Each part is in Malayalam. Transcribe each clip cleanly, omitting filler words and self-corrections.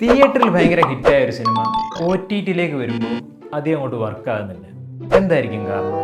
തിയേറ്ററിൽ ഭയങ്കര ഹിറ്റായ ഒരു സിനിമ OTT-യിലേക്ക് വരുമ്പോൾ അധികം അങ്ങോട്ട് വർക്കാകുന്നില്ല. എന്തായിരിക്കും കാരണം?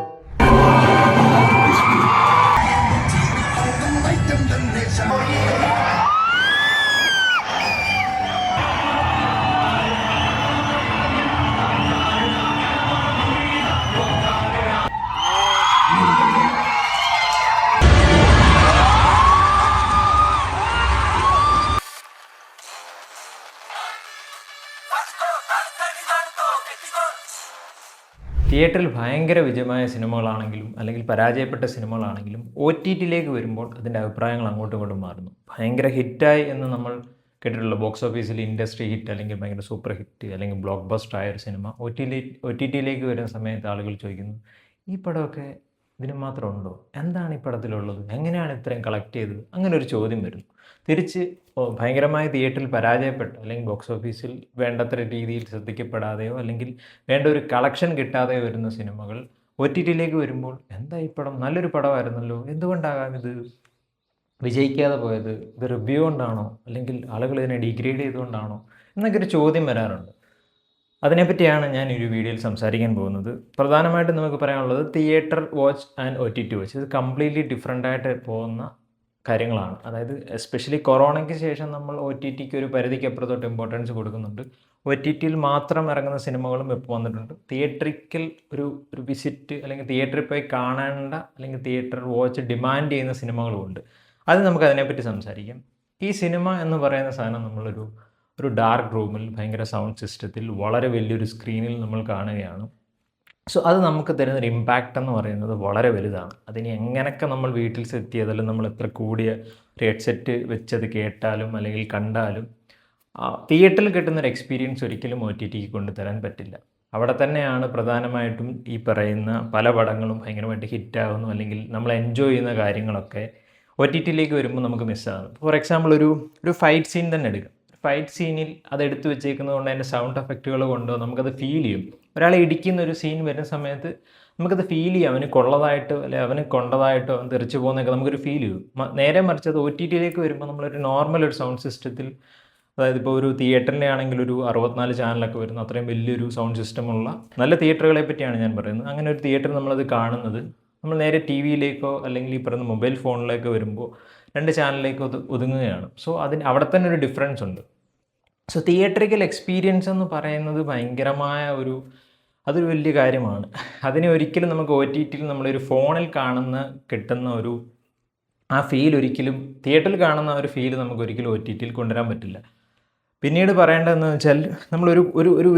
തിയേറ്ററിൽ ഭയങ്കര വിജയമായ സിനിമകളാണെങ്കിലും അല്ലെങ്കിൽ പരാജയപ്പെട്ട സിനിമകളാണെങ്കിലും OTT-യിലേക്ക് വരുമ്പോൾ അതിൻ്റെ അഭിപ്രായങ്ങൾ അങ്ങോട്ടും ഇങ്ങോട്ടും മാറുന്നു. ഭയങ്കര ഹിറ്റായി എന്ന് നമ്മൾ കേട്ടിട്ടുള്ള ബോക്സ് ഓഫീസിൽ ഇൻഡസ്ട്രി ഹിറ്റ് അല്ലെങ്കിൽ ഭയങ്കര സൂപ്പർ ഹിറ്റ് അല്ലെങ്കിൽ ബ്ലോക്ക് ബസ്റ്റർ ആയ ഒരു സിനിമ OTT-യിലേക്ക് വരുന്ന സമയത്ത് ആളുകൾ ചോദിക്കുന്നു, ഈ പടമൊക്കെ ഇതിന് മാത്രം ഉണ്ടോ? എന്താണ് ഈ പടത്തിലുള്ളത്? എങ്ങനെയാണ് ഇത്രയും കളക്ട് ചെയ്തത്? അങ്ങനെ ഒരു ചോദ്യം വരുന്നു. തിരിച്ച് ഭയങ്കരമായ തിയേറ്ററിൽ പരാജയപ്പെട്ട അല്ലെങ്കിൽ ബോക്സ് ഓഫീസിൽ വേണ്ടത്ര രീതിയിൽ ശ്രദ്ധിക്കപ്പെടാതെയോ അല്ലെങ്കിൽ വേണ്ട ഒരു കളക്ഷൻ കിട്ടാതെയോ വരുന്ന സിനിമകൾ OTT-യിലേക്ക് വരുമ്പോൾ എന്താ ഈ പടം നല്ലൊരു പടമായിരുന്നല്ലോ, എന്തുകൊണ്ടാകാം ഇത് വിജയിക്കാതെ പോയത്? ഇത് റിവ്യൂ കൊണ്ടാണോ അല്ലെങ്കിൽ ആളുകൾ ഇതിനെ ഡിഗ്രേഡ് ചെയ്തുകൊണ്ടാണോ എന്നൊക്കെ ഒരു ചോദ്യം വരാറുണ്ട്. അതിനെപ്പറ്റിയാണ് ഞാൻ ഈ ഒരു വീഡിയോയിൽ സംസാരിക്കാൻ പോകുന്നത്. പ്രധാനമായിട്ടും നമുക്ക് പറയാനുള്ളത് theatre watch and OTT watch ഇത് കംപ്ലീറ്റ്ലി ഡിഫറെൻ്റ് ആയിട്ട് പോകുന്ന കാര്യങ്ങളാണ്. അതായത് എസ്പെഷ്യലി കൊറോണയ്ക്ക് ശേഷം നമ്മൾ OTT-ക്ക് ഒരു പരിധിക്ക് അപ്പുറത്തോട്ട് ഇമ്പോർട്ടൻസ് കൊടുക്കുന്നുണ്ട്. OTT-യിൽ മാത്രം ഇറങ്ങുന്ന സിനിമകളും ഇപ്പോൾ വന്നിട്ടുണ്ട്. തിയേറ്ററിക്കൽ ഒരു വിസിറ്റ് അല്ലെങ്കിൽ തിയേറ്ററിൽ പോയി കാണേണ്ട അല്ലെങ്കിൽ തിയേറ്റർ വാച്ച് ഡിമാൻഡ് ചെയ്യുന്ന സിനിമകളും ഉണ്ട്. അത് നമുക്ക് അതിനെപ്പറ്റി സംസാരിക്കാം. ഈ സിനിമ എന്ന് പറയുന്ന സാധനം നമ്മളൊരു ഡാർക്ക് റൂമിൽ ഭയങ്കര സൗണ്ട് സിസ്റ്റത്തിൽ വളരെ വലിയൊരു സ്ക്രീനിൽ നമ്മൾ കാണുകയാണ്. സോ അത് നമുക്ക് തരുന്നൊരു ഇമ്പാക്റ്റ് എന്ന് പറയുന്നത് വളരെ വലുതാണ്. അതിന് എങ്ങനെയൊക്കെ നമ്മൾ വീട്ടിൽ സെറ്റ് ചെയ്താലും നമ്മൾ എത്ര കൂടിയ ഒരു ഹെഡ്സെറ്റ് വെച്ചത് കേട്ടാലും അല്ലെങ്കിൽ കണ്ടാലും തിയേറ്ററിൽ കിട്ടുന്നൊരു എക്സ്പീരിയൻസ് ഒരിക്കലും OTT-ക്ക് കൊണ്ടുതരാൻ പറ്റില്ല. അവിടെ തന്നെയാണ് പ്രധാനമായിട്ടും ഈ പറയുന്ന പല പടങ്ങളും ഭയങ്കരമായിട്ട് ഹിറ്റാകുന്നു അല്ലെങ്കിൽ നമ്മൾ എൻജോയ് ചെയ്യുന്ന കാര്യങ്ങളൊക്കെ OTT-യിലേക്ക് വരുമ്പോൾ നമുക്ക് മിസ്സാകുന്നു. ഫോർ എക്സാമ്പിൾ ഒരു ഫൈറ്റ് സീൻ തന്നെ എടുക്കാം. ഫൈറ്റ് സീനിൽ അത് എടുത്തു വെച്ചേക്കുന്നത് കൊണ്ട് അതിൻ്റെ സൗണ്ട് എഫക്റ്റുകൾ കൊണ്ടോ നമുക്കത് ഫീൽ ചെയ്യും. ഒരാളെ ഇടിക്കുന്ന ഒരു സീൻ വരുന്ന സമയത്ത് നമുക്കത് ഫീൽ ചെയ്യും, അവന് കൊള്ളതായിട്ടോ അല്ലെങ്കിൽ അവന് കൊണ്ടതായിട്ടോ അവൻ തെറിച്ച് പോകുന്നതൊക്കെ നമുക്കൊരു ഫീൽ ചെയ്യും. നേരെ മറിച്ച് അത് OTT-യിലേക്ക് വരുമ്പോൾ നമ്മളൊരു നോർമൽ ഒരു സൗണ്ട് സിസ്റ്റത്തിൽ, അതായത് ഇപ്പോൾ ഒരു തിയേറ്ററിൻ്റെ ആണെങ്കിൽ ഒരു 64 ചാനലൊക്കെ വരുന്ന അത്രയും വലിയൊരു സൗണ്ട് സിസ്റ്റമുള്ള നല്ല തിയേറ്ററുകളെ പറ്റിയാണ് ഞാൻ പറയുന്നത്. അങ്ങനെ ഒരു തിയേറ്റർ നമ്മളത് കാണുന്നത് നമ്മൾ നേരെ TV-യിലേക്കോ അല്ലെങ്കിൽ ഈ പറയുന്ന മൊബൈൽ ഫോണിലേക്കോ വരുമ്പോൾ 2 ചാനലിലേക്ക് ഒതുങ്ങുകയാണ്. സോ അവിടെ തന്നെ ഒരു ഡിഫറൻസ് ഉണ്ട്. സോ തിയേറ്ററിക്കൽ എക്സ്പീരിയൻസ് എന്ന് പറയുന്നത് ഭയങ്കരമായ അതൊരു വലിയ കാര്യമാണ്. അതിനെ ഒരിക്കലും നമുക്ക് OTT-യിൽ നമ്മളൊരു ഫോണിൽ കിട്ടുന്ന ആ ഫീൽ ഒരിക്കലും തിയേറ്ററിൽ കാണുന്ന ഒരു ഫീൽ നമുക്ക് ഒരിക്കലും OTT-യിൽ കൊണ്ടുവരാൻ പറ്റില്ല. പിന്നീട് പറയേണ്ടതെന്ന് വെച്ചാൽ നമ്മളൊരു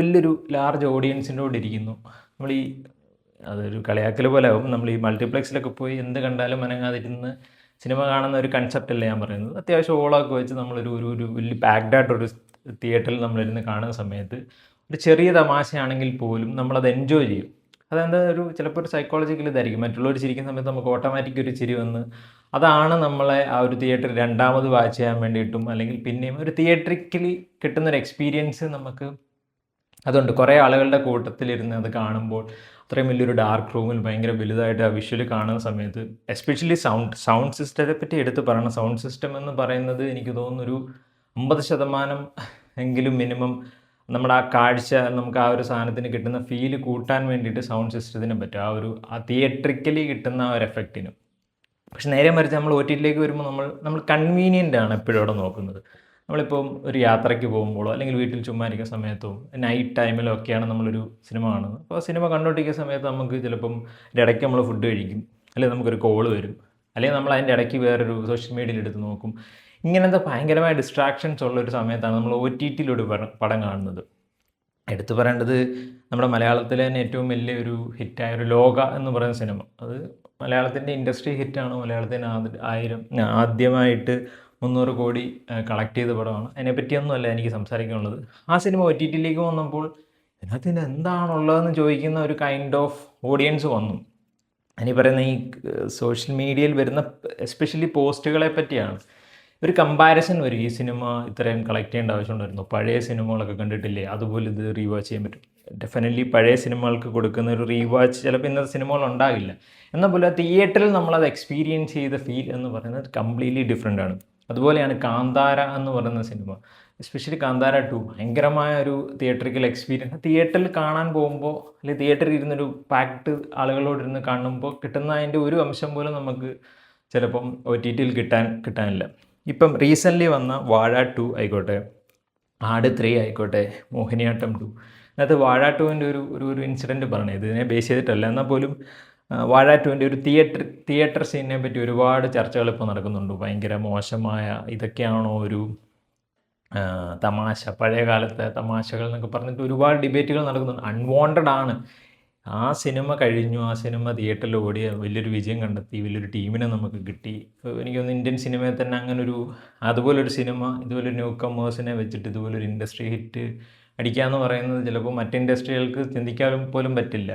വലിയൊരു ലാർജ് ഓഡിയൻസിൻ്റെ കൂടെ ഇരിക്കുന്നു. അതൊരു കളിയാക്കൽ പോലെ ആവും. നമ്മൾ ഈ മൾട്ടിപ്ലെക്സിലൊക്കെ പോയി എന്ത് കണ്ടാലും അനങ്ങാതിരുന്ന് സിനിമ കാണുന്ന ഒരു കൺസെപ്റ്റല്ല ഞാൻ പറയുന്നത്. അത്യാവശ്യം ഓളൊക്കെ വെച്ച് നമ്മളൊരു വലിയ പാക്ഡായിട്ടൊരു തിയേറ്ററിൽ നമ്മളിരുന്ന് കാണുന്ന സമയത്ത് ഒരു ചെറിയ തമാശയാണെങ്കിൽ പോലും നമ്മളത് എൻജോയ് ചെയ്യും. അതെന്താ ചിലപ്പോൾ ഒരു സൈക്കോളജിക്കൽ ഇതായിരിക്കും. മറ്റുള്ളവർ ചിരിക്കുന്ന സമയത്ത് നമുക്ക് ഓട്ടോമാറ്റിക് ഒരു ചിരി വന്ന് അതാണ് നമ്മളെ ആ ഒരു തിയേറ്റർ രണ്ടാമത് വാച്ച് ചെയ്യാൻ വേണ്ടിയിട്ടും അല്ലെങ്കിൽ പിന്നെയും ഒരു തിയേറ്ററിക്കലി കിട്ടുന്നൊരു എക്സ്പീരിയൻസ് നമുക്ക് അതുണ്ട്. കുറേ ആളുകളുടെ കൂട്ടത്തിലിരുന്ന് അത് കാണുമ്പോൾ അത്രയും വലിയൊരു ഡാർക്ക് റൂമിൽ ഭയങ്കര വലുതായിട്ട് ആ വിഷ്വൽ കാണുന്ന സമയത്ത് എസ്പെഷ്യലി സൗണ്ട് സിസ്റ്റത്തെ പറ്റി എടുത്ത് പറയണം. സൗണ്ട് സിസ്റ്റം എന്ന് പറയുന്നത് എനിക്ക് തോന്നുന്നു 50% എങ്കിലും മിനിമം നമ്മുടെ ആ കാഴ്ച നമുക്ക് ആ ഒരു സാധനത്തിന് കിട്ടുന്ന ഫീല് കൂട്ടാൻ വേണ്ടിയിട്ട് സൗണ്ട് സിസ്റ്റത്തിന് പറ്റും. ആ തിയേറ്ററിക്കലി കിട്ടുന്ന ആ ഒരു എഫക്റ്റിനും. പക്ഷെ നേരെ മറിച്ച് നമ്മൾ OTT-യിലേക്ക് വരുമ്പോൾ നമ്മൾ കൺവീനിയൻ്റ് ആണ് എപ്പോഴും അവിടെ നോക്കുന്നത്. നമ്മളിപ്പം ഒരു യാത്രയ്ക്ക് പോകുമ്പോഴോ അല്ലെങ്കിൽ വീട്ടിൽ ചുമ്മാ ഇരിക്കുന്ന സമയത്തോ നൈറ്റ് ടൈമിലോ ഒക്കെയാണ് നമ്മളൊരു സിനിമ കാണുന്നത്. അപ്പോൾ ആ സിനിമ കണ്ടുകൊണ്ടിരിക്കുന്ന സമയത്ത് നമുക്ക് ചിലപ്പം ഇടയ്ക്ക് നമ്മൾ ഫുഡ് കഴിക്കും, അല്ലെങ്കിൽ നമുക്കൊരു കോള് വരും, അല്ലെങ്കിൽ നമ്മൾ അതിൻ്റെ ഇടയ്ക്ക് വേറൊരു സോഷ്യൽ മീഡിയയിൽ എടുത്ത് നോക്കും. ഇങ്ങനത്തെ ഭയങ്കരമായ ഡിസ്ട്രാക്ഷൻസ് ഉള്ളൊരു സമയത്താണ് നമ്മൾ OTT-യിലൊരു പടം കാണുന്നത്. എടുത്തു പറയേണ്ടത് നമ്മുടെ മലയാളത്തിലെ തന്നെ ഏറ്റവും വലിയൊരു ഹിറ്റായ ഒരു ലോക എന്ന് പറയുന്ന സിനിമ. അത് മലയാളത്തിൻ്റെ ഇൻഡസ്ട്രി ഹിറ്റാണ്. മലയാളത്തിന് ആദ്യമായിട്ട് 300 കോടി കളക്ട് ചെയ്ത പടമാണ്. അതിനെപ്പറ്റിയൊന്നുമല്ല എനിക്ക് സംസാരിക്കാനുള്ളത്. ആ സിനിമ OTT-യിലേക്ക് വന്നപ്പോൾ ഇതിനകത്ത് എന്താണുള്ളതെന്ന് ചോദിക്കുന്ന ഒരു കൈൻഡ് ഓഫ് ഓഡിയൻസ് വന്നു. അതിന് പറയുന്ന ഈ സോഷ്യൽ മീഡിയയിൽ വരുന്ന എസ്പെഷ്യലി പോസ്റ്റുകളെ പറ്റിയാണ്. ഒരു കമ്പാരിസൺ വരും. ഈ സിനിമ ഇത്രയും കളക്ട് ചെയ്യേണ്ട ആവശ്യമുണ്ടായിരുന്നു, പഴയ സിനിമകളൊക്കെ കണ്ടിട്ടില്ലേ, അതുപോലെ ഇത് റീവാച്ച് ചെയ്യാൻ പറ്റും. ഡെഫിനറ്റ്ലി പഴയ സിനിമകൾക്ക് കൊടുക്കുന്ന ഒരു റീവാച്ച് ചിലപ്പോൾ ഇന്നത്തെ സിനിമകൾ ഉണ്ടാകില്ല. എന്നാൽ പോലും തിയേറ്ററിൽ നമ്മളത് എക്സ്പീരിയൻസ് ചെയ്ത ഫീൽ എന്ന് പറയുന്നത് കംപ്ലീറ്റ്ലി ഡിഫറെൻ്റ് ആണ്. അതുപോലെയാണ് കാന്താര എന്ന് പറയുന്ന സിനിമ, എസ്പെഷ്യലി കാന്താര 2 ഭയങ്കരമായ ഒരു തിയേറ്ററിക്കൽ എക്സ്പീരിയൻസ്. തിയേറ്ററിൽ കാണാൻ പോകുമ്പോൾ അല്ലെങ്കിൽ തിയേറ്ററിൽ ഇരുന്നൊരു പാക്ഡ് ആളുകളോടിരുന്ന് കാണുമ്പോൾ കിട്ടുന്ന അതിൻ്റെ ഒരു അംശം പോലും നമുക്ക് ചിലപ്പം OTT-യിൽ കിട്ടാനില്ല. ഇപ്പം റീസെൻ്റ്ലി വന്ന വാഴ 2 ആയിക്കോട്ടെ, ആട് 3 ആയിക്കോട്ടെ, മോഹിനിയാട്ടം 2, അതിനകത്ത് വാഴ 2-ൻ്റെ ഒരു ഇൻസിഡൻറ്റ് പറഞ്ഞു. ഇതിനെ ബേസ് ചെയ്തിട്ടല്ല, എന്നാൽ പോലും വാഴ 2-ൻ്റെ ഒരു തിയേറ്റർ സീനിനെ പറ്റി ഒരുപാട് ചർച്ചകൾ ഇപ്പോൾ നടക്കുന്നുണ്ട്. ഭയങ്കര മോശമായ, ഇതൊക്കെയാണോ ഒരു തമാശ, പഴയ കാലത്തെ തമാശകൾ എന്നൊക്കെ പറഞ്ഞിട്ട് ഒരുപാട് ഡിബേറ്റുകൾ നടക്കുന്നുണ്ട്. അൺവാണ്ടഡ് ആണ്. ആ സിനിമ കഴിഞ്ഞു, ആ സിനിമ തിയേറ്ററിൽ ഓടി വലിയൊരു വിജയം കണ്ടെത്തി, വലിയൊരു ടീമിനെ നമുക്ക് കിട്ടി. എനിക്ക് തോന്നുന്നു ഇന്ത്യൻ സിനിമയിൽ തന്നെ അങ്ങനൊരു അതുപോലൊരു സിനിമ, ഇതുപോലൊരു ന്യൂ കമേഴ്സിനെ വെച്ചിട്ട് ഇതുപോലൊരു ഇൻഡസ്ട്രി ഹിറ്റ് അടിക്കുക എന്ന് പറയുന്നത് ചിലപ്പോൾ മറ്റ് ഇൻഡസ്ട്രികൾക്ക് ചിന്തിക്കാൻ പോലും പറ്റില്ല.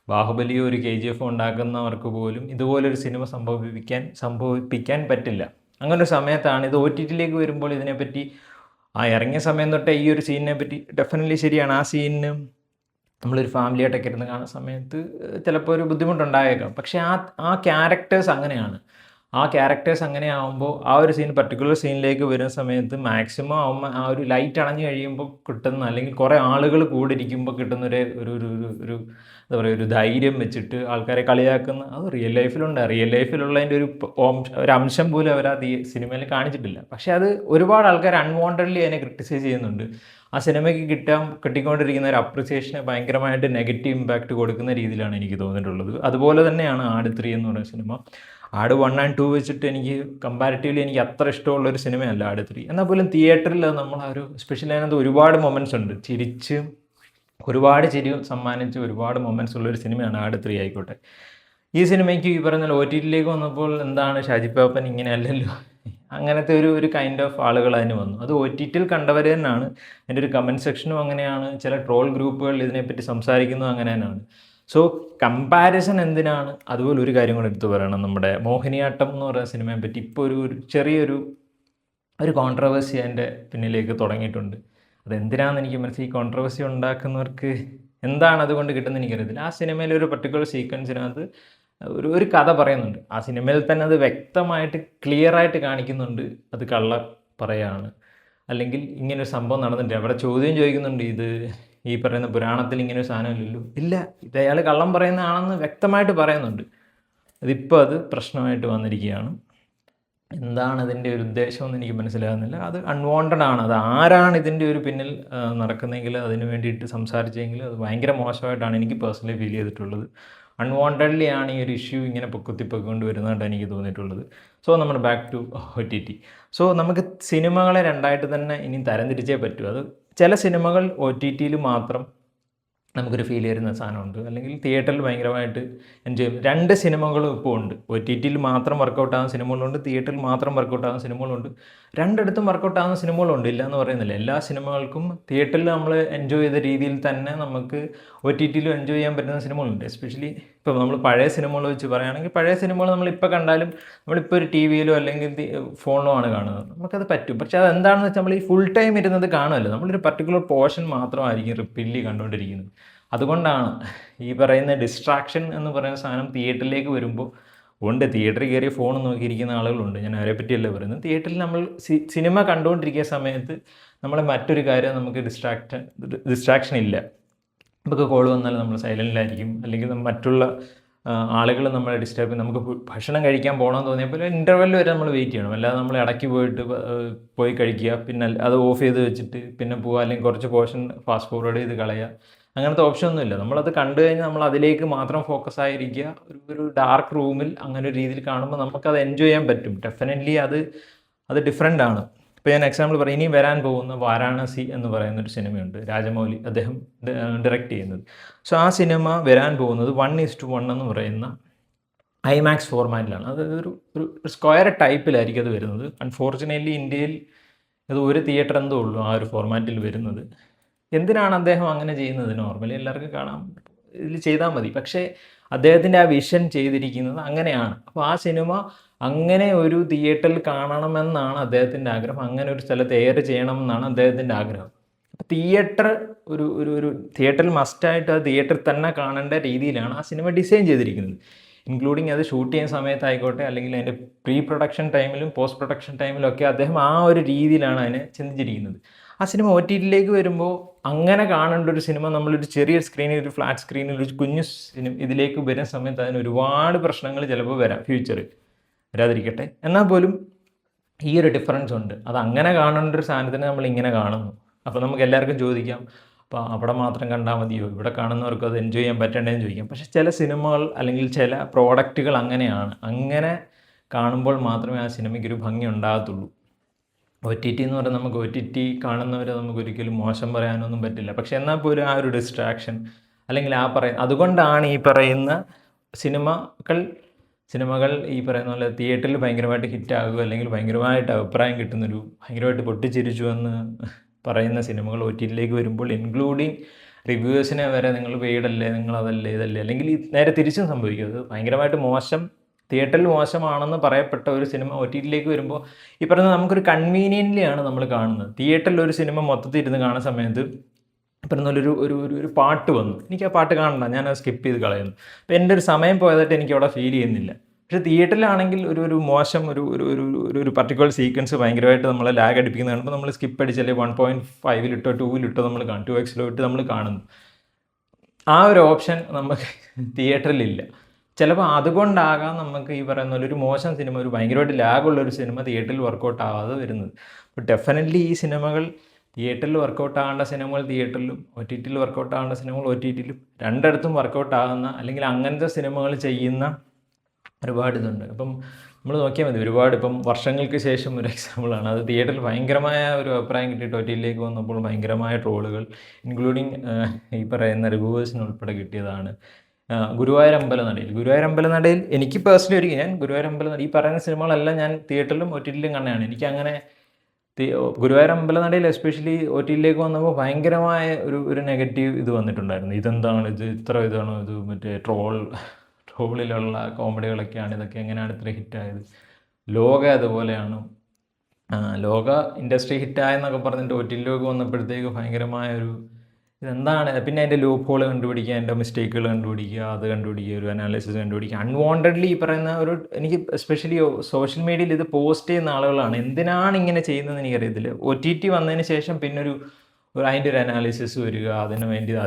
ബാഹുബലിയോ ഒരു KGF ഉണ്ടാക്കുന്നവർക്ക് പോലും ഇതുപോലൊരു സിനിമ സംഭവിപ്പിക്കാൻ പറ്റില്ല. അങ്ങനൊരു സമയത്താണ് ഇത് OTT-യിലേക്ക് വരുമ്പോൾ ഇതിനെപ്പറ്റി ഇറങ്ങിയ സമയം തൊട്ടേ ഈ ഒരു സീനിനെ പറ്റി ഡെഫിനറ്റ്ലി ശരിയാണ്. ആ സീനിന് നമ്മളൊരു ഫാമിലിയായിട്ടൊക്കെ ഇരുന്ന് കാണുന്ന സമയത്ത് ചിലപ്പോൾ ഒരു ബുദ്ധിമുട്ടുണ്ടായേക്കാം. പക്ഷേ ആ ക്യാരക്ടേഴ്സ് അങ്ങനെയാവുമ്പോൾ ആ ഒരു സീൻ പർട്ടിക്കുലർ സീനിലേക്ക് വരുന്ന സമയത്ത് മാക്സിമം ആ ഒരു ലൈറ്റ് അണഞ്ഞു കഴിയുമ്പോൾ കിട്ടുന്ന, അല്ലെങ്കിൽ കുറേ ആളുകൾ കൂടെ ഇരിക്കുമ്പോൾ കിട്ടുന്ന ഒരു എന്താ പറയുക, ഒരു ധൈര്യം വെച്ചിട്ട് ആൾക്കാരെ കളിയാക്കുന്ന അത് റിയൽ ലൈഫിലുണ്ട്. റിയൽ ലൈഫിലുള്ളതിൻ്റെ ഒരു അംശം പോലും അവർ ആ സിനിമയിൽ കാണിച്ചിട്ടില്ല. പക്ഷേ അത് ഒരുപാട് ആൾക്കാർ അൺവാണ്ടഡ്ലി അതിനെ ക്രിട്ടിസൈസ് ചെയ്യുന്നുണ്ട്. ആ സിനിമയ്ക്ക് കിട്ടിക്കൊണ്ടിരിക്കുന്ന ഒരു അപ്രിസിയേഷന് ഭയങ്കരമായിട്ട് നെഗറ്റീവ് ഇമ്പാക്റ്റ് കൊടുക്കുന്ന രീതിയിലാണ് എനിക്ക് തോന്നിയിട്ടുള്ളത്. അതുപോലെ തന്നെയാണ് ആട് 3 എന്ന് പറയുന്ന സിനിമ. ആട് 1 and 2 വെച്ചിട്ട് കമ്പാരിറ്റീവ്ലി എനിക്ക് അത്ര ഇഷ്ടമുള്ളൊരു സിനിമയല്ല ആട് 3. എന്നാൽ പോലും തിയേറ്ററിൽ നമ്മൾ സ്പെഷ്യലി അതിനകത്ത് ഒരുപാട് മൊമെൻറ്റ്സ് ഉണ്ട്. ഒരുപാട് ചിരി സമ്മാനിച്ച് ഒരുപാട് മൊമെൻറ്റ്സ് ഉള്ളൊരു സിനിമയാണ് ആട് 3 ആയിക്കോട്ടെ. ഈ സിനിമയ്ക്ക് ഈ പറഞ്ഞ OTT-യിലേക്ക് വന്നപ്പോൾ എന്താണ് ഷാജി പാപ്പൻ ഇങ്ങനെയല്ലല്ലോ, അങ്ങനത്തെ ഒരു കൈൻഡ് ഓഫ് ആളുകൾ അതിന് വന്നു. അത് OTT-യിൽ കണ്ടവർ തന്നെയാണ്. എൻ്റെ ഒരു കമൻറ്റ് സെക്ഷനും അങ്ങനെയാണ്, ചില ട്രോൾ ഗ്രൂപ്പുകൾ ഇതിനെപ്പറ്റി സംസാരിക്കുന്നത് അങ്ങനെ തന്നെയാണ്. സോ കമ്പാരിസൺ എന്തിനാണ്? അതുപോലെ ഒരു കാര്യം കൂടെ എടുത്തു പറയണം. നമ്മുടെ മോഹിനിയാട്ടം എന്ന് പറയുന്ന സിനിമയെ പറ്റി ഇപ്പോൾ ഒരു ചെറിയൊരു കോൺട്രവേഴ്സി അതിൻ്റെ പിന്നിലേക്ക് തുടങ്ങിയിട്ടുണ്ട്. അതെന്തിനാണെന്ന് എനിക്ക് മനസ്സിലായി. ഈ കോൺട്രവേഴ്സി ഉണ്ടാക്കുന്നവർക്ക് എന്താണ് അതുകൊണ്ട് കിട്ടുന്നത് എനിക്കറിയത്തില്ല. ആ സിനിമയിലെ ഒരു പർട്ടിക്കുലർ സീക്വൻസിനകത്ത് ഒരു കഥ പറയുന്നുണ്ട്. ആ സിനിമയിൽ തന്നെ അത് വ്യക്തമായിട്ട് ക്ലിയറായിട്ട് കാണിക്കുന്നുണ്ട് അത് കള്ള പറയാണ്, അല്ലെങ്കിൽ ഇങ്ങനൊരു സംഭവം നടന്നിട്ടുണ്ട്. അവിടെ ചോദ്യം ചോദിക്കുന്നുണ്ട്, ഇത് ഈ പറയുന്ന പുരാണത്തിൽ ഇങ്ങനൊരു സാധനമില്ലല്ലോ. ഇല്ല, ഇത് അയാൾ കള്ളം പറയുന്നതാണെന്ന് വ്യക്തമായിട്ട് പറയുന്നുണ്ട്. അത് പ്രശ്നമായിട്ട് വന്നിരിക്കുകയാണ്. എന്താണ് ഇതിൻ്റെ ഒരു ഉദ്ദേശമെന്ന് എനിക്ക് മനസ്സിലാകുന്നില്ല. അത് അൺവാണ്ടഡ് ആണ്. അത് ആരാണ് ഇതിൻ്റെ ഒരു പിന്നിൽ നടക്കുന്നതെങ്കിൽ അതിന് വേണ്ടിയിട്ട് സംസാരിച്ചെങ്കിൽ അത് ഭയങ്കര മോശമായിട്ടാണ് എനിക്ക് പേഴ്സണലി ഫീൽ ചെയ്തിട്ടുള്ളത്. അൺവാണ്ടഡ്ലി ആണ് ഈ ഒരു ഇഷ്യൂ ഇങ്ങനെ കുത്തിപ്പൊക്കൊണ്ട് വരുന്നതായിട്ടാണ് എനിക്ക് തോന്നിയിട്ടുള്ളത്. സോ നമ്മൾ ബാക്ക് ടു OTT. സോ നമുക്ക് സിനിമകളെ രണ്ടായിട്ട് തന്നെ ഇനി തരംതിരിച്ചേ പറ്റൂ. അത് ചില സിനിമകൾ OTT-യിൽ മാത്രം നമുക്കൊരു ഫീൽ ചെയ്യുന്ന സാധനമുണ്ട്, അല്ലെങ്കിൽ തിയേറ്ററിൽ ഭയങ്കരമായിട്ട് എൻജോയ് ചെയ്യും. 2 സിനിമകളും ഇപ്പോൾ ഉണ്ട്. OTT-യിൽ മാത്രം വർക്കൗട്ട് ആകുന്ന സിനിമകളുണ്ട്, തിയേറ്ററിൽ മാത്രം വർക്കൗട്ട് ആകുന്ന സിനിമകളുണ്ട്. രണ്ടിടത്തും വർക്കൗട്ട് ആകുന്ന സിനിമകളുണ്ട്, ഇല്ല എന്ന് പറയുന്നില്ല. എല്ലാ സിനിമകൾക്കും തിയേറ്ററിൽ നമ്മൾ എൻജോയ് ചെയ്ത രീതിയിൽ തന്നെ നമുക്ക് OTT-യിലും എൻജോയ് ചെയ്യാൻ പറ്റുന്ന സിനിമകളുണ്ട്. എസ്പെഷ്യലി ഇപ്പോൾ നമ്മൾ പഴയ സിനിമകൾ വെച്ച് പറയുകയാണെങ്കിൽ, പഴയ സിനിമകൾ നമ്മളിപ്പോൾ കണ്ടാലും നമ്മളിപ്പോൾ ഒരു TV-യിലോ അല്ലെങ്കിൽ ഫോണിലോ ആണ് കാണുന്നത്, നമുക്കത് പറ്റും. പക്ഷേ അതെന്താണെന്ന് വെച്ചാൽ നമ്മൾ ഈ ഫുൾ ടൈം ഇരുന്നത് കാണുമല്ലോ, നമ്മളൊരു പർട്ടിക്കുലർ പോർഷൻ മാത്രമായിരിക്കും റിപ്പീറ്റ്ലി കണ്ടുകൊണ്ടിരിക്കുന്നത്. അതുകൊണ്ടാണ് ഈ പറയുന്ന ഡിസ്ട്രാക്ഷൻ എന്ന് പറയുന്ന സാധനം തിയേറ്ററിലേക്ക് വരുമ്പോൾ ഉണ്ട്. തിയേറ്ററിൽ കയറി ഫോൺ നോക്കിയിരിക്കുന്ന ആളുകളുണ്ട്, ഞാൻ അവരെ പറ്റിയല്ല പറയുന്നത്. തിയേറ്ററിൽ നമ്മൾ സിനിമ കണ്ടുകൊണ്ടിരിക്കുന്ന സമയത്ത് നമ്മളെ മറ്റൊരു കാര്യം നമുക്ക് ഡിസ്ട്രാക്ഷൻ ഇല്ല. നമുക്ക് കോൾ വന്നാൽ നമ്മൾ സൈലൻറ്റിലായിരിക്കും, അല്ലെങ്കിൽ മറ്റുള്ള ആളുകൾ നമ്മളെ ഡിസ്റ്റർബ് ചെയ്യും. നമുക്ക് ഭക്ഷണം കഴിക്കാൻ പോകണമെന്ന് തോന്നിയപ്പോൾ ഇൻ്റർവെൽ വരെ നമ്മൾ വെയിറ്റ് ചെയ്യണം. അല്ലാതെ നമ്മൾ ഇടയ്ക്ക് പോയി കഴിക്കുക, പിന്നെ അത് ഓഫ് ചെയ്ത് വെച്ചിട്ട് പിന്നെ പോവുക, അല്ലെങ്കിൽ കുറച്ച് പോർഷൻ ഫാസ്റ്റ് ഫോർവേഡ് ചെയ്ത് കളയുക, അങ്ങനത്തെ ഓപ്ഷനൊന്നുമില്ല. നമ്മളത് കണ്ടു കഴിഞ്ഞാൽ നമ്മൾ അതിലേക്ക് മാത്രം ഫോക്കസ് ആയിരിക്കുക. ഒരു ഡാർക്ക് റൂമിൽ അങ്ങനെ ഒരു രീതിയിൽ കാണുമ്പോൾ നമുക്കത് എൻജോയ് ചെയ്യാൻ പറ്റും. ഡെഫിനറ്റ്ലി അത് ഡിഫറെൻ്റ് ആണ്. ഇപ്പോൾ ഞാൻ എക്സാമ്പിൾ പറയും, ഇനി വരാൻ പോകുന്ന വാരാണസി എന്ന് പറയുന്നൊരു സിനിമയുണ്ട്, രാജമൗലി അദ്ദേഹം ഡയറക്റ്റ് ചെയ്യുന്നത്. സോ ആ സിനിമ വരാൻ പോകുന്നത് 1:1 എന്ന് പറയുന്ന IMAX ഫോർമാറ്റിലാണ്. അത് ഒരു സ്ക്വയർ ടൈപ്പിലായിരിക്കും അത് വരുന്നത്. അൺഫോർച്ചുനേറ്റ്ലി ഇന്ത്യയിൽ അത് ഒരു തിയേറ്റർ എന്തോ ഉള്ളൂ ആ ഒരു ഫോർമാറ്റിൽ വരുന്നത്. എന്തിനാണ് അദ്ദേഹം അങ്ങനെ ചെയ്യുന്നത്? നോർമലി എല്ലാവർക്കും കാണാം, ഇതിൽ ചെയ്താൽ മതി. പക്ഷേ അദ്ദേഹത്തിൻ്റെ ആ വിഷൻ ചെയ്തിരിക്കുന്നത് അങ്ങനെയാണ്. അപ്പോൾ ആ സിനിമ അങ്ങനെ ഒരു തിയേറ്ററിൽ കാണണമെന്നാണ് അദ്ദേഹത്തിൻ്റെ ആഗ്രഹം. അങ്ങനെ ഒരു സ്ഥലത്ത് എയർ ചെയ്യണമെന്നാണ് അദ്ദേഹത്തിൻ്റെ ആഗ്രഹം. അപ്പോൾ തിയേറ്ററിൽ മസ്റ്റായിട്ട് ആ തിയേറ്ററിൽ തന്നെ കാണേണ്ട രീതിയിലാണ് ആ സിനിമ ഡിസൈൻ ചെയ്തിരിക്കുന്നത്. ഇൻക്ലൂഡിങ് അത് ഷൂട്ട് ചെയ്യുന്ന സമയത്തായിക്കോട്ടെ, അല്ലെങ്കിൽ അതിൻ്റെ പ്രീ പ്രൊഡക്ഷൻ ടൈമിലും പോസ്റ്റ് പ്രൊഡക്ഷൻ ടൈമിലും ഒക്കെ അദ്ദേഹം ആ ഒരു രീതിയിലാണ് അതിനെ ചിന്തിച്ചിരിക്കുന്നത്. ആ സിനിമ ഒ ടി ടിയിലേക്ക് വരുമ്പോൾ അങ്ങനെ കാണേണ്ട ഒരു സിനിമ നമ്മളൊരു ചെറിയ സ്ക്രീനിൽ, ഒരു ഫ്ലാറ്റ് സ്ക്രീനിൽ, ഒരു കുഞ്ഞു സിനിമ ഇതിലേക്ക് വരുന്ന സമയത്ത് അതിന് ഒരുപാട് പ്രശ്നങ്ങൾ ചിലപ്പോൾ വരാം ഫ്യൂച്ചറിൽ, വരാതിരിക്കട്ടെ. എന്നാൽ പോലും ഈ ഒരു ഡിഫറൻസ് ഉണ്ട്. അത് അങ്ങനെ കാണേണ്ട ഒരു സാധനത്തിന് നമ്മൾ ഇങ്ങനെ കാണുന്നു. അപ്പോൾ നമുക്ക് എല്ലാവർക്കും ചോദിക്കാം, അപ്പോൾ അവിടെ മാത്രം കണ്ടാൽ മതിയോ, ഇവിടെ കാണുന്നവർക്ക് അത് എൻജോയ് ചെയ്യാൻ പറ്റേണ്ടതെന്ന് ചോദിക്കാം. പക്ഷേ ചില സിനിമകൾ അല്ലെങ്കിൽ ചില പ്രോഡക്റ്റുകൾ അങ്ങനെയാണ്. അങ്ങനെ കാണുമ്പോൾ മാത്രമേ ആ സിനിമയ്ക്കൊരു ഭംഗി ഉണ്ടാകത്തുള്ളൂ. ഒ ടി ടി എന്ന് പറഞ്ഞാൽ നമുക്ക് ഒ ടി ടി കാണുന്നവരെ നമുക്ക് ഒരിക്കലും മോശം പറയാനൊന്നും പറ്റില്ല. പക്ഷേ എന്നാൽ പോലും ആ ഒരു ഡിസ്ട്രാക്ഷൻ അല്ലെങ്കിൽ അതുകൊണ്ടാണ് ഈ പറയുന്ന സിനിമകൾ ഈ പറയുന്ന പോലെ തിയേറ്ററിൽ ഭയങ്കരമായിട്ട് ഹിറ്റാകുക, അല്ലെങ്കിൽ ഭയങ്കരമായിട്ട് അഭിപ്രായം കിട്ടുന്നൊരു, ഭയങ്കരമായിട്ട് പൊട്ടിച്ചിരിച്ചു എന്ന് പറയുന്ന സിനിമകൾ ഒ ടി ടിയിലേക്ക് വരുമ്പോൾ, ഇൻക്ലൂഡിങ് റിവ്യൂവേഴ്സിനെ വരെ നിങ്ങൾ പെയ്ഡല്ലേ, നിങ്ങൾ അതല്ലേ ഇതല്ലേ, അല്ലെങ്കിൽ നേരെ തിരിച്ചും സംഭവിക്കും. അത് ഭയങ്കരമായിട്ട് തിയേറ്ററിൽ മോശമാണെന്ന് പറയപ്പെട്ട ഒരു സിനിമ ഒ ടി ടിയിലേക്ക് വരുമ്പോൾ ഈ പറയുന്നത് നമുക്കൊരു കൺവീനിയൻ്റ്ലി ആണ് നമ്മൾ കാണുന്നത്. തിയേറ്ററിൽ ഒരു സിനിമ മൊത്തത്തിൽ ഇരുന്ന് കാണുന്ന സമയത്ത് പറയുന്ന ഒരു ഒരു ഒരു പാട്ട് വന്നു, എനിക്ക് ആ പാട്ട് കാണണ്ട, ഞാൻ അത് സ്കിപ്പ് ചെയ്ത് കളയുന്നു. അപ്പോൾ എൻ്റെ ഒരു സമയം പോയതായിട്ട് എനിക്ക് അവിടെ ഫീൽ ചെയ്യുന്നില്ല. പക്ഷേ തിയേറ്ററിലാണെങ്കിൽ ഒരു മോശം ഒരു ഒരു ഒരു ഒരു പർട്ടിക്കുലർ സീക്വൻസ് ഭയങ്കരമായിട്ട് നമ്മളെ ലാഗ് അടിപ്പിക്കുന്നത് കാണുമ്പോൾ നമ്മൾ സ്കിപ്പ് അടിച്ചല്ലേ 1.5-ലിട്ടോ 2-ലിട്ടോ നമ്മൾ കാണും, 2x-ലോ ഇട്ട് നമ്മൾ കാണുന്നു. ആ ഒരു ഓപ്ഷൻ നമുക്ക് തിയേറ്ററിലില്ല. ചിലപ്പോൾ അതുകൊണ്ടാകാം നമുക്ക് ഈ പറയുന്ന പോലെ ഒരു മോശം സിനിമ, ഒരു ഭയങ്കരമായിട്ട് ലാഗുള്ളൊരു സിനിമ തിയേറ്ററിൽ വർക്കൗട്ട് ആവാതെ വരുന്നത്. അപ്പോൾ ഡെഫിനറ്റ്ലി ഈ സിനിമകൾ തിയേറ്ററിൽ വർക്കൗട്ട് ആകേണ്ട സിനിമകൾ തിയേറ്ററിലും, ഒ ടി ടിയിൽ വർക്കൗട്ട് ആകേണ്ട സിനിമകൾ ഒ ടി ടിയിലും, രണ്ടിടത്തും വർക്കൗട്ട് ആകുന്ന അല്ലെങ്കിൽ അങ്ങനത്തെ സിനിമകൾ ചെയ്യുന്ന ഒരുപാട് ഇതുണ്ട്. അപ്പം നമ്മൾ നോക്കിയാൽ മതി, ഒരുപാട് ഇപ്പം വർഷങ്ങൾക്ക് ശേഷം ഒരു എക്സാമ്പിളാണ് അത്. തിയേറ്ററിൽ ഭയങ്കരമായ ഒരു അഭിപ്രായം കിട്ടിയിട്ട് ഒ ടി ടിയിലേക്ക് വന്നപ്പോൾ ഭയങ്കരമായ ട്രോളുകൾ, ഇൻക്ലൂഡിങ് ഈ പറയുന്ന റിവ്യൂവേഴ്സിന് ഉൾപ്പെടെ കിട്ടിയതാണ് ഗുരുവായൂർ അമ്പലനടയിൽ. എനിക്ക് പേഴ്സണലി ഞാൻ ഗുരുവായൂർ അമ്പലനട ഈ പറയുന്ന സിനിമകളെല്ലാം ഞാൻ തിയേറ്ററിലും ഒ ടി ടിയിലും കണ്ടാണ്. എനിക്കങ്ങനെ ഗുരുവായൂർ അമ്പലനടയിൽ എസ്പെഷ്യലി ഒ ടി ടിയിലേക്ക് വന്നപ്പോൾ ഭയങ്കരമായ ഒരു നെഗറ്റീവ് ഇത് വന്നിട്ടുണ്ടായിരുന്നു. ഇതെന്താണ് ഇത്, ഇത്ര ഇതാണോ ഇത്, മറ്റേ ട്രോളിലുള്ള കോമഡികളൊക്കെയാണ്, ഇതൊക്കെ എങ്ങനെയാണ് ഇത്ര ഹിറ്റായത്, ലോക അതുപോലെയാണ്, ലോക ഇൻഡസ്ട്രി ഹിറ്റായെന്നൊക്കെ പറഞ്ഞിട്ട് ഒ ടി ടിയിലേക്ക് വന്നപ്പോഴത്തേക്ക് ഭയങ്കരമായ ഇതെന്താണ്, പിന്നെ അതിൻ്റെ ലൂപ്പ് ഹോൾ കണ്ടുപിടിക്കുക, അതിൻ്റെ മിസ്റ്റേക്കുകൾ കണ്ടുപിടിക്കുക, ഒരു അനാലിസിസ് കണ്ടുപിടിക്കുക, അൺവാണ്ടഡ്ലി ഈ പറയുന്ന എനിക്ക് എസ്പെഷ്യലി സോഷ്യൽ മീഡിയയിൽ ഇത് പോസ്റ്റ് ചെയ്യുന്ന ആളുകളാണ്. എന്തിനാണ് ഇങ്ങനെ ചെയ്യുന്നതെന്ന് എനിക്കറിയത്തില്ല. ഒ ടി ടി വന്നതിന് ശേഷം പിന്നെ അതിൻ്റെ ഒരു അനാലിസിസ് വരിക,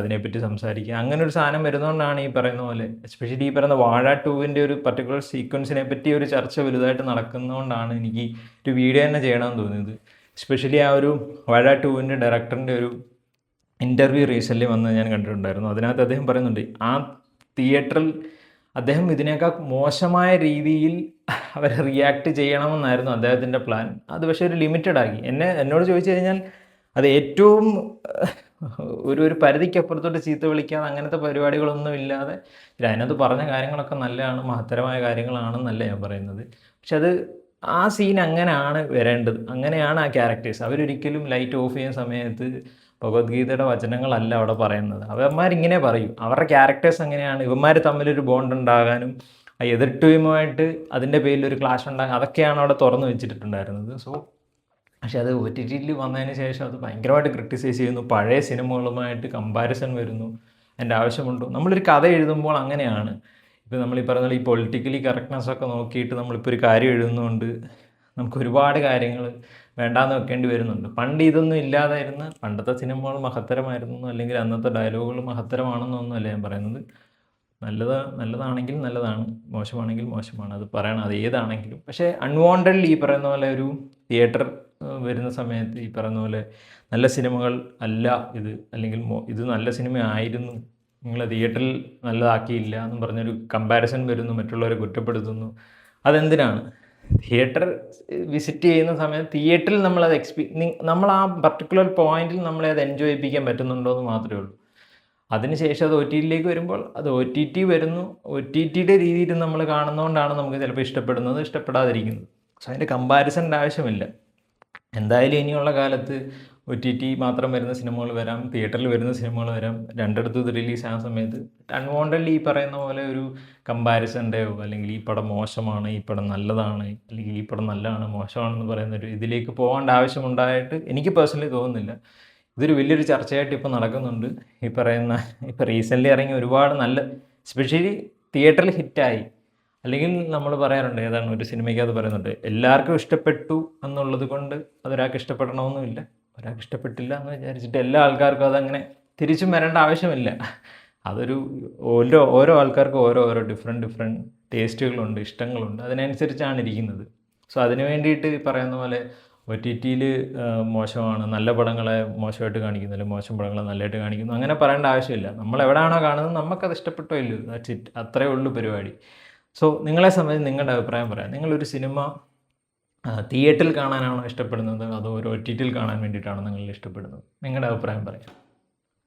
അതിനെപ്പറ്റി സംസാരിക്കുക, അങ്ങനെ ഒരു സാധനം വരുന്നതുകൊണ്ടാണ് ഈ പറയുന്ന പോലെ, എസ്പെഷ്യലി ഈ പറയുന്ന വാഴ 2-ൻ്റെ ഒരു പർട്ടിക്കുലർ സീക്വൻസിനെ പറ്റി ഒരു ചർച്ച വലുതായിട്ട് നടക്കുന്നതുകൊണ്ടാണ് എനിക്ക് ഒരു വീഡിയോ തന്നെ ചെയ്യണമെന്ന് തോന്നിയത്. എസ്പെഷ്യലി ആ ഒരു വാഴ 2-ൻ്റെ ഡയറക്ടറിൻ്റെ ഒരു ഇൻ്റർവ്യൂ റീസെൻ്റ്ലി വന്ന് ഞാൻ കണ്ടിട്ടുണ്ടായിരുന്നു. അതിനകത്ത് അദ്ദേഹം പറയുന്നുണ്ട്, ആ തിയേറ്ററിൽ അദ്ദേഹം ഇതിനേക്കാൾ മോശമായ രീതിയിൽ അവരെ റിയാക്ട് ചെയ്യണമെന്നായിരുന്നു അദ്ദേഹത്തിൻ്റെ പ്ലാൻ. അത് പക്ഷേ ഒരു ലിമിറ്റഡ് ആക്കി. എന്നോട് ചോദിച്ചു കഴിഞ്ഞാൽ അത് ഏറ്റവും ഒരു പരിധിക്കപ്പുറത്തോട്ട് ചീത്ത വിളിക്കാതെ അങ്ങനത്തെ പരിപാടികളൊന്നും ഇല്ലാതെ, അതിനകത്ത് പറഞ്ഞ കാര്യങ്ങളൊക്കെ നല്ലതാണ്, മഹത്തരമായ കാര്യങ്ങളാണെന്നല്ല ഞാൻ പറയുന്നത്. പക്ഷെ അത് ആ സീൻ അങ്ങനെയാണ് വരേണ്ടത്, അങ്ങനെയാണ് ആ ക്യാരക്ടേഴ്സ്. അവരൊരിക്കലും ലൈറ്റ് ഓഫ് ചെയ്യുന്ന സമയത്ത് ഭഗവത്ഗീതയുടെ വചനങ്ങളല്ല അവിടെ പറയുന്നത്. അവന്മാരിങ്ങനെ പറയും, അവരുടെ ക്യാരക്ടേഴ്സ് അങ്ങനെയാണ്. ഇവന്മാർ തമ്മിലൊരു ബോണ്ട് ഉണ്ടാകാനും എതിർ ടീമുമായിട്ട് അതിൻ്റെ പേരിൽ ഒരു ക്ലാഷ് ഉണ്ടാകാൻ, അതൊക്കെയാണ് അവിടെ തുറന്നു വെച്ചിട്ടുണ്ടായിരുന്നത്. പക്ഷെ അത് ഒ ടി ടിയിൽ വന്നതിന് ശേഷം അത് ഭയങ്കരമായിട്ട് ക്രിട്ടിസൈസ് ചെയ്യുന്നു. പഴയ സിനിമകളുമായിട്ട് കമ്പാരിസൺ വരുന്നു. അതിൻ്റെ ആവശ്യമുണ്ടോ? നമ്മളൊരു കഥ എഴുതുമ്പോൾ അങ്ങനെയാണ്. ഇപ്പോൾ നമ്മൾ ഈ പറഞ്ഞ ഈ പൊളിറ്റിക്കലി കറക്റ്റ്നെസ് ഒക്കെ നോക്കിയിട്ട് നമ്മളിപ്പോൾ ഒരു കാര്യം എഴുതുന്നതുകൊണ്ട് നമുക്ക് ഒരുപാട് കാര്യങ്ങൾ വേണ്ടാന്ന് വെക്കേണ്ടി വരുന്നുണ്ട്. പണ്ട് ഇതൊന്നും ഇല്ലാതായിരുന്നു. പണ്ടത്തെ സിനിമകൾ മഹത്തരമായിരുന്നു, അല്ലെങ്കിൽ അന്നത്തെ ഡയലോഗുകൾ മഹത്തരമാണെന്നൊന്നുമല്ല ഞാൻ പറയുന്നത്. നല്ലതാണെങ്കിൽ നല്ലതാണ്, മോശമാണെങ്കിൽ മോശമാണ്, അത് പറയണം, അത് ഏതാണെങ്കിലും. പക്ഷേ അൺവാണ്ടഡ്ലി ഈ പറയുന്ന പോലെ ഒരു തിയേറ്റർ വരുന്ന സമയത്ത് ഈ പറയുന്ന പോലെ നല്ല സിനിമകൾ അല്ല ഇത്, അല്ലെങ്കിൽ ഇത് നല്ല സിനിമ ആയിരുന്നു, നിങ്ങൾ തിയേറ്ററിൽ നല്ലതാക്കിയില്ല എന്നും പറഞ്ഞൊരു കമ്പാരിസൺ വരുന്നു, മറ്റുള്ളവരെ കുറ്റപ്പെടുത്തുന്നു. അതെന്തിനാണ്? തിയേറ്റർ വിസിറ്റ് ചെയ്യുന്ന സമയത്ത് തിയേറ്ററിൽ നമ്മളത് നമ്മൾ ആ പർട്ടിക്കുലർ പോയിന്റിൽ നമ്മളെ അത് എൻജോയ് ചെയ്യിപ്പിക്കാൻ പറ്റുന്നുണ്ടോ എന്ന് മാത്രമേ ഉള്ളൂ. അതിനുശേഷം അത് ഒ ടി ടിയിലേക്ക് വരുമ്പോൾ അത് ഒ ടി ടി വരുന്നു, ഒ ടി ടിയുടെ രീതിയിൽ നമ്മൾ കാണുന്നതുകൊണ്ടാണ് നമുക്ക് ചിലപ്പോൾ ഇഷ്ടപ്പെടുന്നത്, ഇഷ്ടപ്പെടാതിരിക്കുന്നത്. സോ അതിൻ്റെ കമ്പാരിസണിൻ്റെ ആവശ്യമില്ല. എന്തായാലും ഇനിയുള്ള കാലത്ത് ഒ ടി ടി മാത്രം വരുന്ന സിനിമകൾ വരാം, തിയേറ്ററിൽ വരുന്ന സിനിമകൾ വരാം. രണ്ടിടത്തും ഇത് റിലീസാകുന്ന സമയത്ത് അൺവാണ്ടഡ്ലി ഈ പറയുന്ന പോലെ ഒരു കമ്പാരിസൻ്റെയോ അല്ലെങ്കിൽ ഈ പടം മോശമാണ്, ഈ പടം നല്ലതാണ്, അല്ലെങ്കിൽ ഈ പടം നല്ലതാണ് മോശമാണെന്ന് പറയുന്നൊരു ഇതിലേക്ക് പോകേണ്ട ആവശ്യമുണ്ടായിട്ട് എനിക്ക് പേഴ്സണലി തോന്നുന്നില്ല. ഇതൊരു വലിയൊരു ചർച്ചയായിട്ട് ഇപ്പോൾ നടക്കുന്നുണ്ട്. ഇപ്പോൾ റീസെൻ്റ്ലി ഇറങ്ങിയ ഒരുപാട് നല്ല, എസ്പെഷ്യലി തിയേറ്ററിൽ ഹിറ്റായി അല്ലെങ്കിൽ നമ്മൾ പറയാറുണ്ട്, ഏതാണ് ഒരു സിനിമയ്ക്കകത്ത് പറയുന്നുണ്ട്, എല്ലാവർക്കും ഇഷ്ടപ്പെട്ടു എന്നുള്ളത് കൊണ്ട് അതൊരാൾക്ക് ഇഷ്ടപ്പെടണമെന്നുമില്ല, ഒരാൾക്ക് ഇഷ്ടപ്പെട്ടില്ല എന്ന് വിചാരിച്ചിട്ട് എല്ലാ ആൾക്കാർക്കും അതങ്ങനെ തിരിച്ചും വരേണ്ട ആവശ്യമില്ല. അതൊരു ഓരോ ആൾക്കാർക്കും ഓരോ ഡിഫറെൻറ്റ് ടേസ്റ്റുകളുണ്ട്, ഇഷ്ടങ്ങളുണ്ട്, അതിനനുസരിച്ചാണ് ഇരിക്കുന്നത്. സോ അതിന് വേണ്ടിയിട്ട് പറയുന്ന പോലെ ഒ ടി ടിയിൽ മോശമാണ്, നല്ല പടങ്ങളെ മോശമായിട്ട് കാണിക്കുന്നില്ല, മോശം പടങ്ങളെ നല്ലതായിട്ട് കാണിക്കുന്നു, അങ്ങനെ പറയേണ്ട ആവശ്യമില്ല. നമ്മൾ എവിടെയാണോ കാണുന്നത് നമുക്കത് ഇഷ്ടപ്പെട്ടോ ഇല്ലയോ, ദാറ്റ്സ് ഇറ്റ്, അത്രയേ ഉള്ളൂ പരിപാടി. സോ നിങ്ങളെ സംബന്ധിച്ച് നിങ്ങളുടെ അഭിപ്രായം പറയാം. നിങ്ങളൊരു സിനിമ തിയേറ്ററിൽ കാണാനാണോ ഇഷ്ടപ്പെടുന്നത്, അതോ ഒരു ഒ ടി ടിയിൽ കാണാൻ വേണ്ടിയിട്ടാണോ നിങ്ങൾ ഇഷ്ടപ്പെടുന്നത്? നിങ്ങളുടെ അഭിപ്രായം പറയാം.